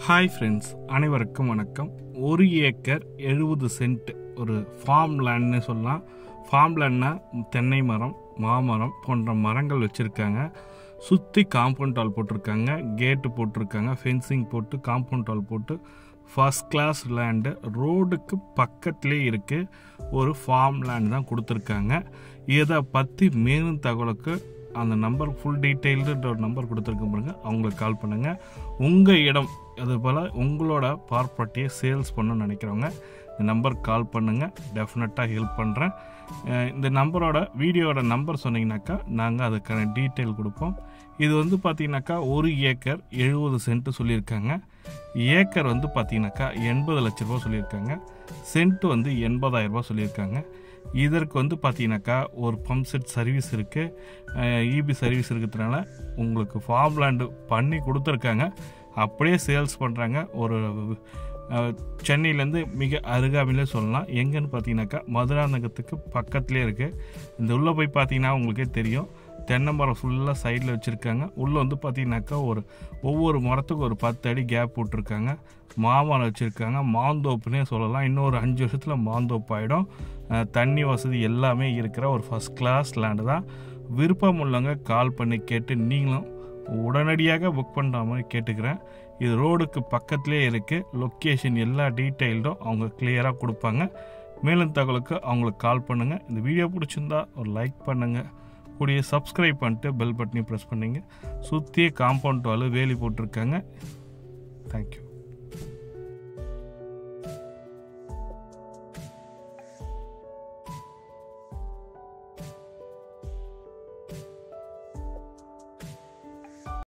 Hi friends, அனைவருக்கும் வணக்கம். 1 acre 70 send ஒரு ஃபார்ம் லேண்ட்னு சொல்லலாம். ஃபார்ம் லேண்ட்னா தென்னை மரம், மாமரம் போன்ற மரங்கள் வச்சுருக்காங்க. சுற்றி காம்பவுண்ட் வால் போட்டிருக்காங்க, கேட்டு போட்டிருக்காங்க, ஃபென்சிங் போட்டு காம்பவுண்ட் வால் போட்டு ஃபர்ஸ்ட் கிளாஸ் லேண்டு ரோடுக்கு பக்கத்துலேயே இருக்குது. ஒரு ஃபார்ம் லேண்ட் தான் கொடுத்துருக்காங்க. இதை பற்றி மேலும் தகவலுக்கு அந்த நம்பர் ஃபுல் டீட்டெயில்டு ஒரு நம்பர் கொடுத்துருக்க பாருங்க, அவங்களுக்கு கால் பண்ணுங்கள். உங்கள் இடம் அதுபோல் உங்களோட ப்ராப்பர்ட்டியை சேல்ஸ் பண்ணணும்னு நினைக்கிறவங்க இந்த நம்பருக்கு கால் பண்ணுங்கள், டெஃபினட்டாக ஹெல்ப் பண்ணுறேன். இந்த நம்பரோட வீடியோட நம்பர் சொன்னீங்கன்னாக்கா நாங்கள் அதுக்கான டீட்டெயில் கொடுப்போம். இது வந்து பார்த்தீங்கன்னாக்கா 1 ஏக்கர் 70 சென்ட்டு சொல்லியிருக்காங்க. ஏக்கர் வந்து பார்த்தீங்கன்னாக்கா 80 லட்ச ரூபா சொல்லியிருக்காங்க. சென்ட்டு வந்து 80,000 ரூபா சொல்லியிருக்காங்க. இதற்கு வந்து பார்த்தீங்கன்னாக்கா ஒரு பம்ப் செட் சர்வீஸ் இருக்குது, இபி சர்வீஸ் இருக்கிறதுனால உங்களுக்கு ஃபார்ம் லேண்டு பண்ணி கொடுத்துருக்காங்க. அப்படியே சேல்ஸ் பண்ணுறாங்க. ஒரு சென்னையிலேருந்து மிக அருகாமையிலே சொல்லலாம். எங்கன்னு பார்த்தீங்கன்னாக்கா மதுராந்தகத்துக்கு பக்கத்துலேயே இருக்குது. இந்த உள்ளே போய் பார்த்தீங்கன்னா உங்களுக்கே தெரியும், தென்னை மரம் ஃபுல்லாக சைடில் வச்சுருக்காங்க. உள்ளே வந்து பார்த்தீங்கன்னாக்கா ஒவ்வொரு மரத்துக்கும் ஒரு 10 அடி கேப் போட்டிருக்காங்க. மாமரம் வச்சுருக்காங்க. மாந்தோப்புனே சொல்லலாம். இன்னொரு 5 வருஷத்தில் மாந்தோப்பு ஆகிடும். தண்ணி வசதி எல்லாமே இருக்கிற ஒரு ஃபஸ்ட் கிளாஸ் லேண்டு தான். விருப்பம் உள்ளவங்க கால் பண்ணி கேட்டு நீங்களும் உடனடியாக புக் பண்ணுற மாதிரி கேட்டுக்கிறேன். இது ரோடுக்கு பக்கத்துலேயே இருக்குது. லொக்கேஷன் எல்லா டீட்டெயில்டும் அவங்க கிளியராக கொடுப்பாங்க. மேலும் தகவலுக்கு அவங்களுக்கு கால் பண்ணுங்கள். இந்த வீடியோ பிடிச்சிருந்தா ஒரு லைக் பண்ணுங்கள், கூடிய சப்ஸ்கிரைப் பண்ணிட்டு பெல் பட்டனையும் ப்ரெஸ் பண்ணிங்க. சுற்றியே காம்பவுண்ட் வால் வேலி போட்டிருக்காங்க. தேங்க்யூ.